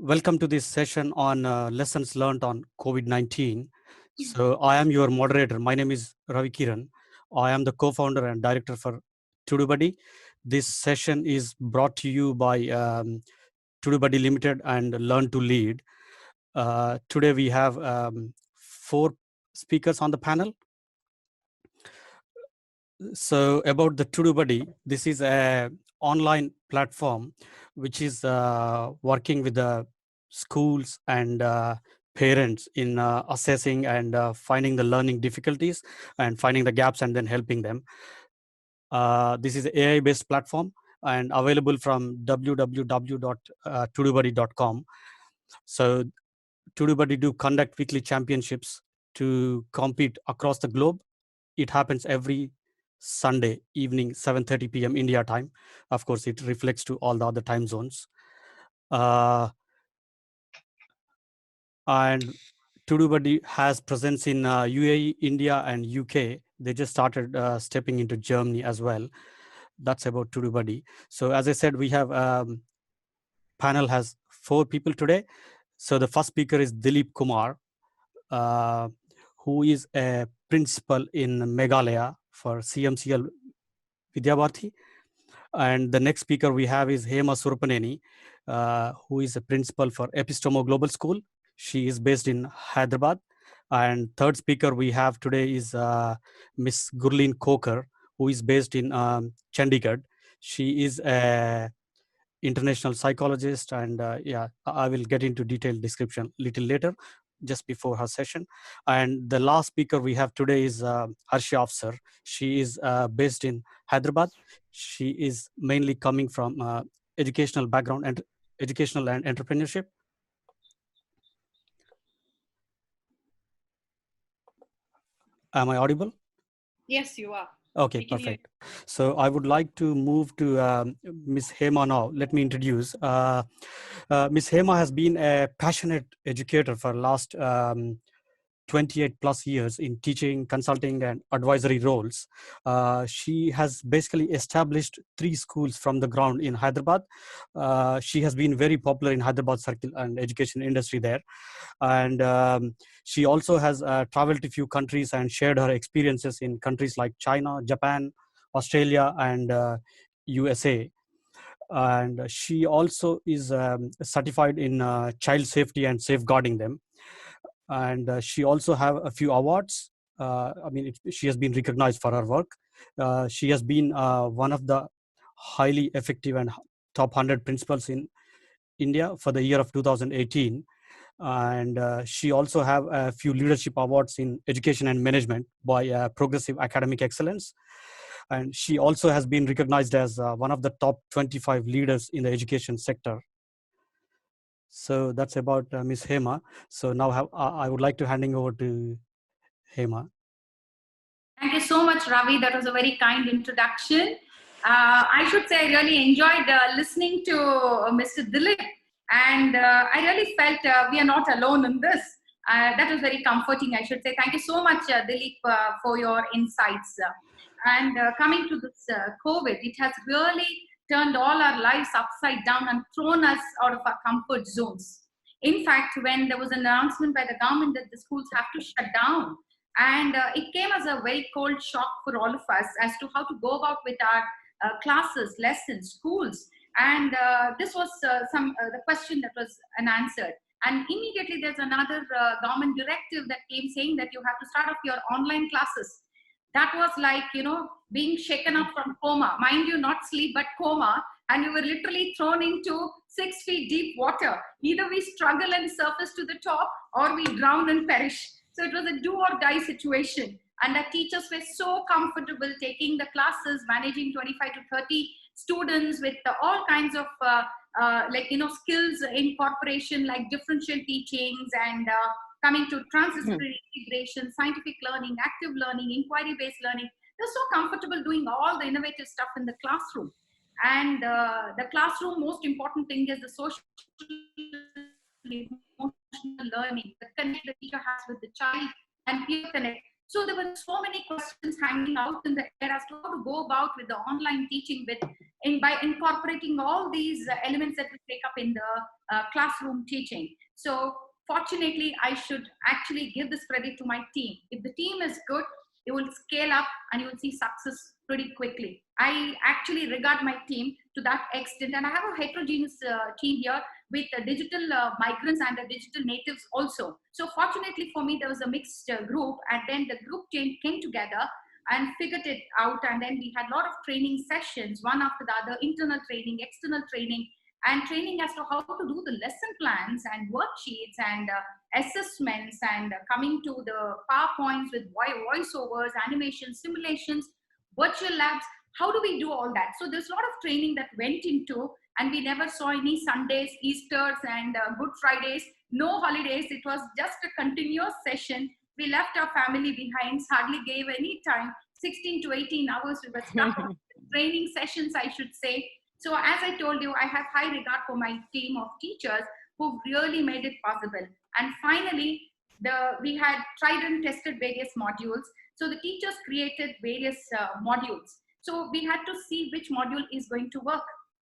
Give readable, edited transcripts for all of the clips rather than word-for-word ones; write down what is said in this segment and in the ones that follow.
Welcome to this session on lessons learned on COVID-19. So I am your moderator. My name is Ravi Kiran. I am the co-founder and director for TodoBuddy. This session is brought to you by TodoBuddy Limited and Learn to Lead. Today we have 4 speakers on the panel. So about the TodoBuddy, this is a online platform which is working with the schools and parents in assessing and finding the learning difficulties and finding the gaps and then helping them. This is an AI-based platform and available from www.todobuddy.com. So TodoBuddy do conduct weekly championships to compete across the globe. It happens every Sunday evening, 7:30 p.m. India time. Of course, it reflects to all the other time zones. And TodoBuddy has presence in UAE, India, and UK. They just started stepping into Germany as well. That's about TodoBuddy. So as I said, we have panel has 4 people today. So the first speaker is Dilip Kumar, who is a principal in Meghalaya for CMCL Vidyabharati. And the next speaker we have is Hema Surupaneni, who is a principal for Epistomo Global School. She is based in Hyderabad. And third speaker we have today is Miss Gurleen Coker, who is based in Chandigarh. She is a international psychologist, and yeah, I will get into detailed description little later, just before her session. And the last speaker we have today is Harsha Afsar. She is based in Hyderabad. She is mainly coming from educational background and educational and entrepreneurship. Am I audible? Yes, you are. Okay, perfect. So I would like to move to Ms. Hema now. Let me introduce. Ms. Hema has been a passionate educator for last 28 plus years in teaching, consulting, and advisory roles. She has basically established 3 schools from the ground in Hyderabad. She has been very popular in Hyderabad circle and education industry there. And she also has traveled to few countries and shared her experiences in countries like China, Japan, Australia, and USA. And she also is certified in child safety and safeguarding them. And she also have a few awards. She has been recognized for her work. She has been one of the highly effective and top 100 principals in India for the year of 2018. And she also have a few leadership awards in education and management by Progressive Academic Excellence. And she also has been recognized as one of the top 25 leaders in the education sector. So that's about Ms. Hema. So now I would like to handing over to Hema. Thank you so much, Ravi. That was a very kind introduction. I should say I really enjoyed listening to Mr. Dilip, and I really felt we are not alone in this. That was very comforting, I should say. Thank you so much, Dilip, for your insights. And coming to this COVID, it has really turned all our lives upside down and thrown us out of our comfort zones. In fact, when there was an announcement by the government that the schools have to shut down, and it came as a very cold shock for all of us as to how to go about with our classes, lessons, schools. And this was the question that was unanswered. And immediately there's another government directive that came saying that you have to start off your online classes. That was like, being shaken up from coma. Mind you, not sleep, but coma. And you were literally thrown into 6 feet deep water. Either we struggle and surface to the top, or we drown and perish. So it was a do or die situation. And the teachers were so comfortable taking the classes, managing 25 to 30 students with all kinds of skills incorporation, like differential teachings and coming to transdisciplinary integration, scientific learning, active learning, inquiry-based learning. They're so comfortable doing all the innovative stuff in the classroom. And the classroom, most important thing is the social emotional learning, the connect the teacher has with the child, and peer connect. So there were so many questions hanging out in the air as to how to go about with the online teaching by incorporating all these elements that we take up in the classroom teaching. So fortunately, I should actually give this credit to my team. If the team is good, it will scale up and you will see success pretty quickly. I actually regard my team to that extent, and I have a heterogeneous team here with digital migrants and digital natives also. So fortunately for me, there was a mixed group, and then the group came together and figured it out. And then we had a lot of training sessions, one after the other, internal training, external training, and training as to how to do the lesson plans and worksheets and assessments, and coming to the PowerPoints with voiceovers, animations, simulations, virtual labs. How do we do all that? So there's a lot of training that went into, and we never saw any Sundays, Easters, and Good Fridays, no holidays. It was just a continuous session. We left our family behind, hardly gave any time. 16 to 18 hours we were stuck on training sessions, I should say. So as I told you, I have high regard for my team of teachers who really made it possible. And finally, we had tried and tested various modules. So the teachers created various modules. So we had to see which module is going to work.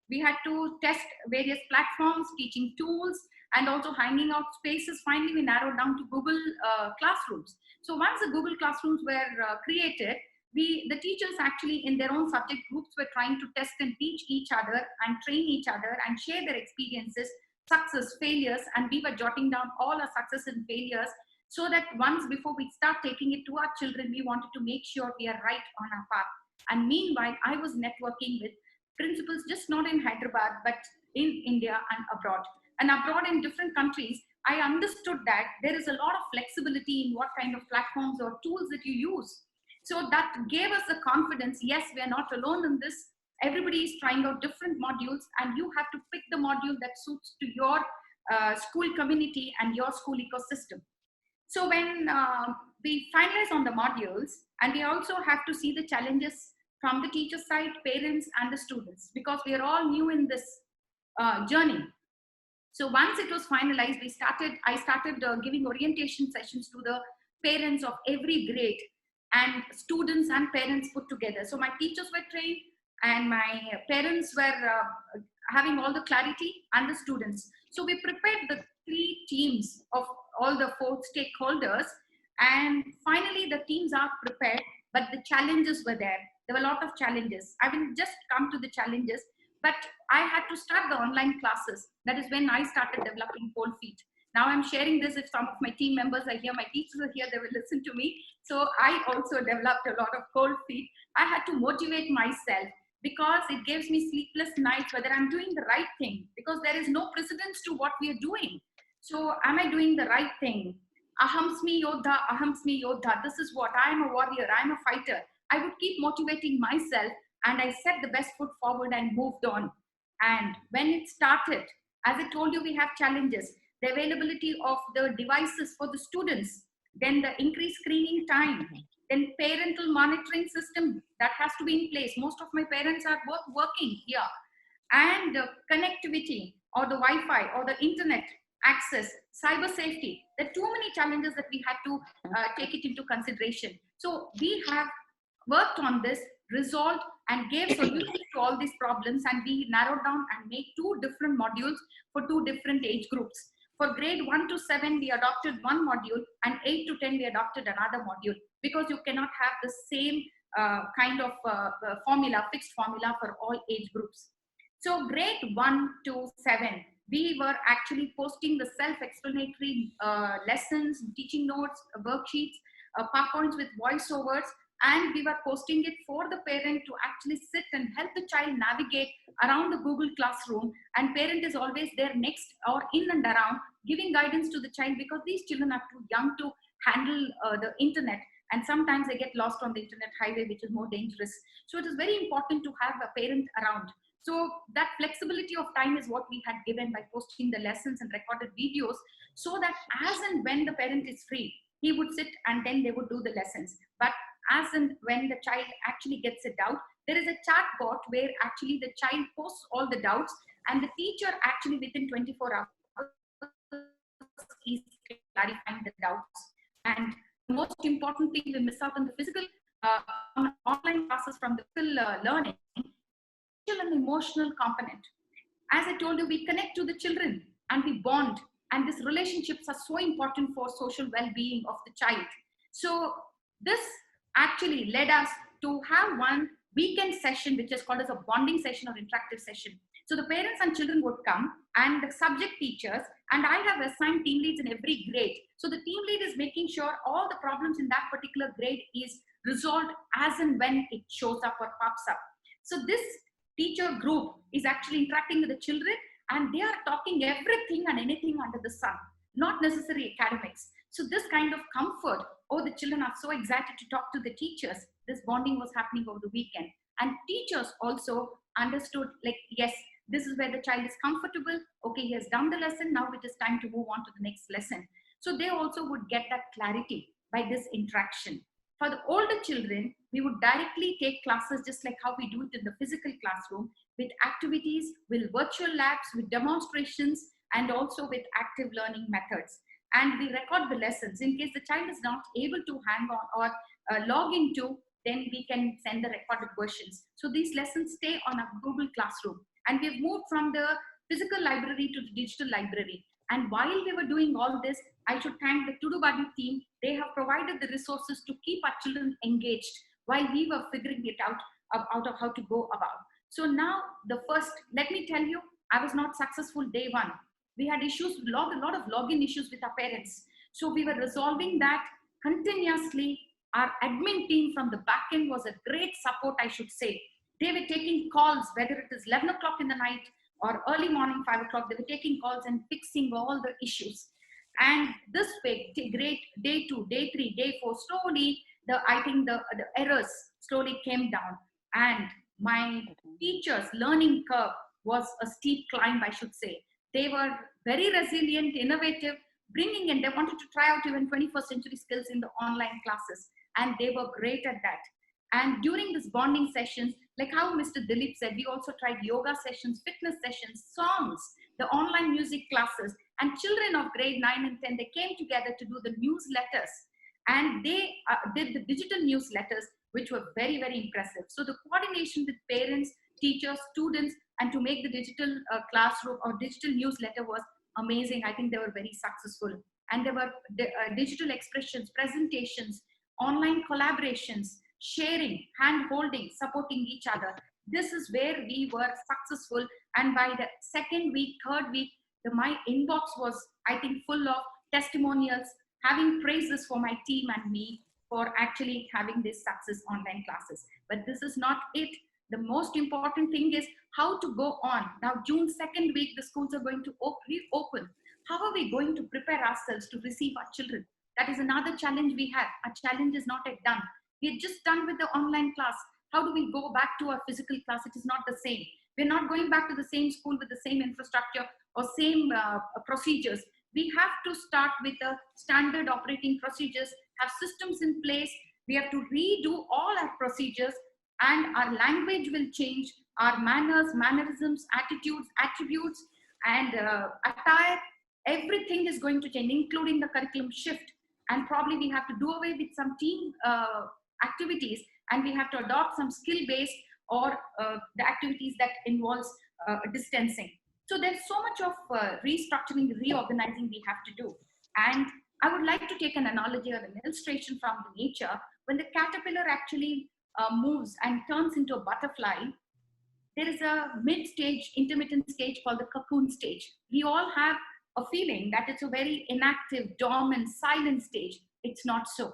We had to test various platforms, teaching tools, and also hanging out spaces. Finally, we narrowed down to Google Classrooms. So once the Google Classrooms were created, the teachers actually in their own subject groups were trying to test and teach each other and train each other and share their experiences, success, failures, and we were jotting down all our success and failures, so that once before we start taking it to our children, we wanted to make sure we are right on our path. And meanwhile, I was networking with principals, just not in Hyderabad, but in India and abroad. And abroad in different countries, I understood that there is a lot of flexibility in what kind of platforms or tools that you use. So that gave us the confidence, yes, we are not alone in this. Everybody is trying out different modules, and you have to pick the module that suits to your school community and your school ecosystem. So when we finalize on the modules, and we also have to see the challenges from the teacher side, parents, and the students, because we are all new in this journey. So once it was finalized, I started giving orientation sessions to the parents of every grade, and students and parents put together. So my teachers were trained, and my parents were having all the clarity, and the students. So we prepared the 3 teams of all the 4 stakeholders, and finally the teams are prepared, but the challenges were there. There were a lot of challenges. I will just come to the challenges, but I had to start the online classes. That is when I started developing cold feet. Now I'm sharing this. If some of my team members are here, my teachers are here, they will listen to me. So I also developed a lot of cold feet. I had to motivate myself, because it gives me sleepless nights whether I'm doing the right thing, because there is no precedence to what we are doing. So am I doing the right thing? Ahamsmi yodha, ahamsmi yodha. This is what I am, a warrior, I'm a fighter. I would keep motivating myself, and I set the best foot forward and moved on. And when it started, as I told you, we have challenges. The availability of the devices for the students, then the increased screening time, then parental monitoring system that has to be in place. Most of my parents are working here. And connectivity, or the Wi-Fi, or the internet access, cyber safety. There are too many challenges that we had to take it into consideration. So we have worked on this, resolved, and gave solutions to all these problems, and we narrowed down and made 2 different modules for 2 different age groups. For grade 1 to 7, we adopted one module, and 8 to 10, we adopted another module, because you cannot have the same kind of formula, fixed formula for all age groups. So grade 1 to 7, we were actually posting the self-explanatory lessons, teaching notes, worksheets, PowerPoints with voiceovers, and we were posting it for the parent to actually sit and help the child navigate around the Google Classroom. And parent is always there next or in and around, giving guidance to the child, because these children are too young to handle the internet, and sometimes they get lost on the internet highway, which is more dangerous. So it is very important to have a parent around. So that flexibility of time is what we had given by posting the lessons and recorded videos, so that as and when the parent is free, he would sit and then they would do the lessons. But as and when the child actually gets a doubt, there is a chat bot where actually the child posts all the doubts, and the teacher actually within 24 hours is clarifying the doubts. And most important thing we miss out on the physical online classes from the physical learning, and emotional component. As I told you, we connect to the children and we bond, and these relationships are so important for social well-being of the child. So this actually led us to have one weekend session, which is called as a bonding session or interactive session. So the parents and children would come, and the subject teachers, and I have assigned team leads in every grade. So the team lead is making sure all the problems in that particular grade is resolved as and when it shows up or pops up. So this teacher group is actually interacting with the children, and they are talking everything and anything under the sun, not necessarily academics. So this kind of comfort, oh, the children are so excited to talk to the teachers. This bonding was happening over the weekend. And teachers also understood, like, yes, this is where the child is comfortable. Okay, he has done the lesson. Now it is time to move on to the next lesson. So they also would get that clarity by this interaction. For the older children, we would directly take classes just like how we do it in the physical classroom, with activities, with virtual labs, with demonstrations, and also with active learning methods. And we record the lessons. In case the child is not able to hang on or log into, then we can send the recorded versions. So these lessons stay on a Google Classroom. And we've moved from the physical library to the digital library. And while we were doing all this, I should thank the ToDoBuddy team. They have provided the resources to keep our children engaged while we were figuring it out of how to go about. So now the first, let me tell you, I was not successful day one. We had issues, a lot of login issues with our parents. So we were resolving that continuously. Our admin team from the back end was a great support, I should say. They were taking calls, whether it is 11 o'clock in the night or early morning, 5 o'clock, they were taking calls and fixing all the issues. And this way, great day 2, day 3, day 4, slowly, I think the errors slowly came down. And my teachers' learning curve was a steep climb, I should say. They were very resilient, innovative, bringing in, they wanted to try out even 21st century skills in the online classes. And they were great at that. And during this bonding sessions, like how Mr. Dilip said, we also tried yoga sessions, fitness sessions, songs, the online music classes, and children of grade 9 and 10, they came together to do the newsletters. And they did the digital newsletters, which were very, very impressive. So the coordination with parents, teachers, students, and to make the digital classroom or digital newsletter was amazing. I think they were very successful. And there were digital expressions, presentations, online collaborations, sharing, hand-holding, supporting each other. This is where we were successful. And by the second week, third week, my inbox was, I think, full of testimonials, having praises for my team and me for actually having this success online classes. But this is not it. The most important thing is how to go on. Now, June 2nd week, the schools are going to reopen. How are we going to prepare ourselves to receive our children? That is another challenge we have. Our challenge is not yet done. We're just done with the online class. How do we go back to our physical class? It is not the same. We're not going back to the same school with the same infrastructure or same procedures. We have to start with the standard operating procedures, have systems in place. We have to redo all our procedures, and our language will change, our manners, mannerisms, attitudes, attributes, and attire, everything is going to change, including the curriculum shift. And probably we have to do away with some team activities, and we have to adopt some skill-based or the activities that involves distancing. So there's so much of restructuring, reorganizing we have to do. And I would like to take an analogy or an illustration from the nature. When the caterpillar actually moves and turns into a butterfly, there is a mid-stage, intermittent stage called the cocoon stage. We all have a feeling that it's a very inactive, dormant, silent stage. It's not so.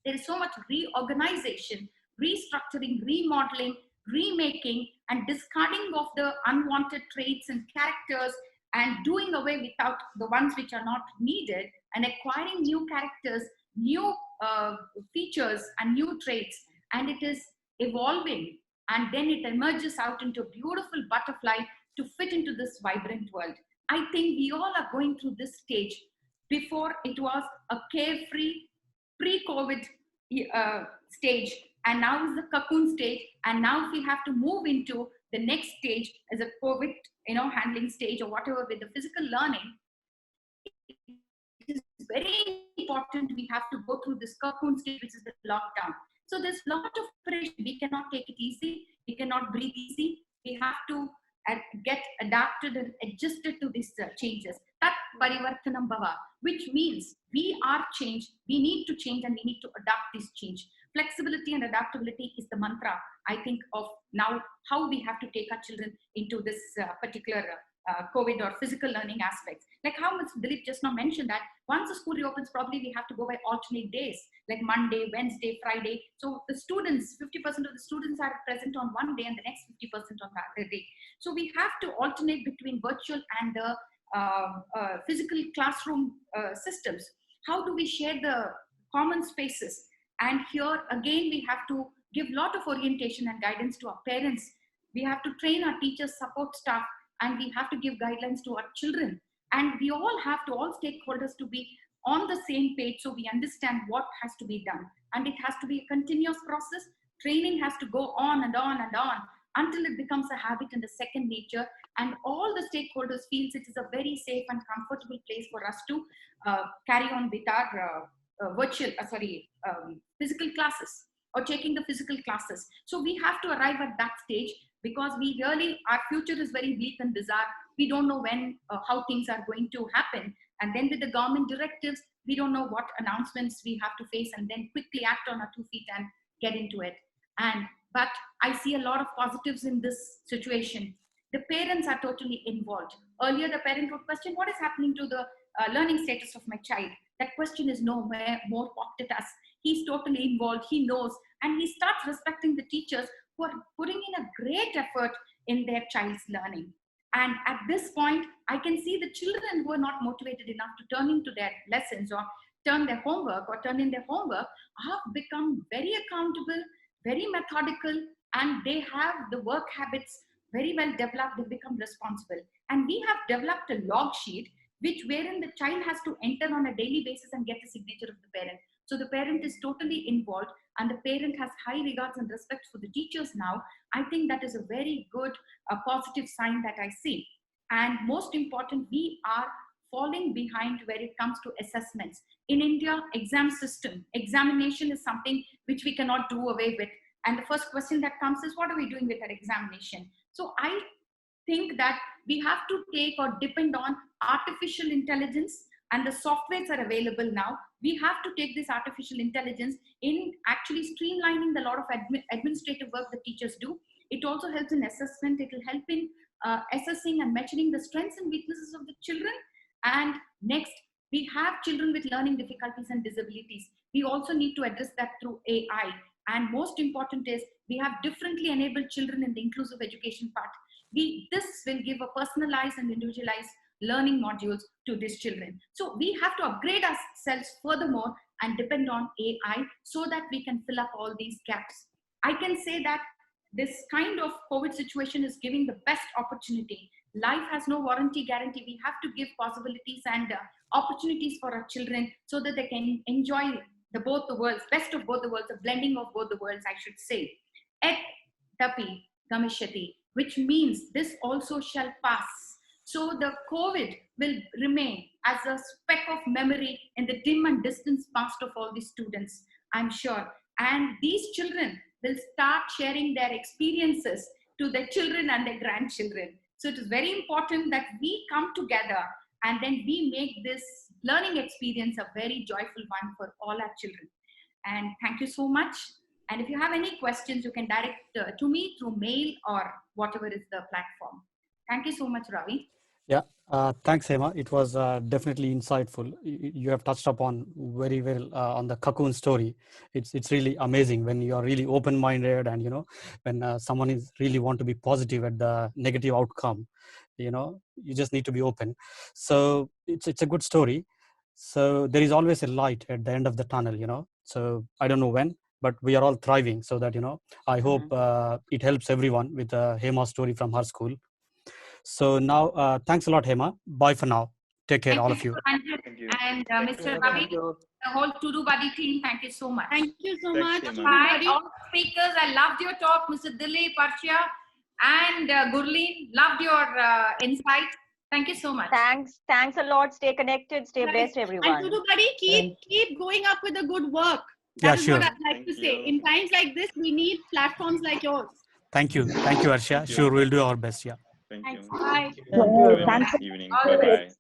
There is so much reorganization, restructuring, remodeling, remaking, and discarding of the unwanted traits and characters, and doing away without the ones which are not needed, and acquiring new characters, new features, and new traits. And it is evolving, and then it emerges out into a beautiful butterfly to fit into this vibrant world. I think we all are going through this stage. Before, it was a carefree, pre-COVID stage, and now is the cocoon stage. And now we have to move into the next stage as a COVID, handling stage or whatever with the physical learning. It is very important. We have to go through this cocoon stage, which is the lockdown. So there's a lot of pressure. We cannot take it easy. We cannot breathe easy. We have to get adapted and adjusted to these changes. Tat parivartanam bhava, which means we are changed. We need to change and we need to adapt this change. Flexibility and adaptability is the mantra, I think, of now how we have to take our children into this particular COVID or physical learning aspects. Like how Mr. Dilip just now mentioned that once the school reopens, probably we have to go by alternate days, like Monday, Wednesday, Friday. So the students, 50% of the students are present on one day and the next 50% on the other day. So we have to alternate between virtual and the physical classroom systems. How do we share the common spaces? And here again, we have to give a lot of orientation and guidance to our parents. We have to train our teachers, support staff, and we have to give guidelines to our children. And we all have to, all stakeholders, to be on the same page so we understand what has to be done. And it has to be a continuous process. Training has to go on and on and on until it becomes a habit and a second nature. And all the stakeholders feels it is a very safe and comfortable place for us to carry on with our physical classes or taking the physical classes. So we have to arrive at that stage, because we really, our future is very bleak and bizarre. We don't know when, how things are going to happen. And then with the government directives, we don't know what announcements we have to face, and then quickly act on our 2 feet and get into it. But I see a lot of positives in this situation. The parents are totally involved. Earlier, the parent would question, what is happening to the learning status of my child? That question is no more popped at us. He's totally involved, he knows, and he starts respecting the teachers who are putting in a great effort in their child's learning. And at this point, I can see the children who are not motivated enough to turn into their lessons or turn in their homework have become very accountable, very methodical, and they have the work habits very well developed. They become responsible. And we have developed a log sheet wherein the child has to enter on a daily basis and get the signature of the parent. So the parent is totally involved, and the parent has high regards and respect for the teachers now. I think that is a very good, positive sign that I see. And most important, we are falling behind where it comes to assessments. In India, examination is something which we cannot do away with. And the first question that comes is, what are we doing with our examination? So I think that we have to take or depend on artificial intelligence, and the softwares are available now. We have to take this artificial intelligence in actually streamlining the lot of administrative work that teachers do. It also helps in assessment. It will help in assessing and measuring the strengths and weaknesses of the children. And next, we have children with learning difficulties and disabilities. We also need to address that through AI. And most important is, we have differently enabled children in the inclusive education part. This will give a personalized and individualized learning modules to these children. So we have to upgrade ourselves furthermore and depend on AI so that we can fill up all these gaps. I can say that this kind of COVID situation is giving the best opportunity. Life has no warranty guarantee. We have to give possibilities and opportunities for our children so that they can enjoy both the worlds, best of both the worlds, a blending of both the worlds, I should say. Et tapi gamishyati, which means this also shall pass. So the COVID will remain as a speck of memory in the dim and distant past of all these students, I'm sure. And these children will start sharing their experiences to their children and their grandchildren. So it is very important that we come together and then we make this learning experience a very joyful one for all our children. And thank you so much. And if you have any questions, you can direct to me through mail or whatever is the platform. Thank you so much, Ravi. Yeah, thanks, Hema. It was definitely insightful. You have touched upon very well on the cocoon story. It's really amazing when you are really open-minded, and when someone is really want to be positive at the negative outcome. You just need to be open. So it's a good story. So there is always a light at the end of the tunnel. So I don't know when, but we are all thriving. So that I hope it helps everyone with Hema story from her school. So now, thanks a lot, Hema. Bye for now. Take care, all of you. Thank you. And Mr. Ravi, the whole To-Do Buddy team, thank you so much. Thank you so much. Hi, all speakers. I loved your talk, Mr. Dilip, Arshia, and Gurleen. Loved your insight. Thank you so much. Thanks a lot. Stay connected. Stay blessed, And everyone. Dudu buddy, keep going up with the good work. Yeah, That is sure. what I'd like to say. In times like this, we need platforms like yours. Thank you, Harsha. Thank you. Sure, we'll do our best. Yeah. Thank Thanks. you. Bye. Have a Thanks. nice evening. All the Bye-bye. best.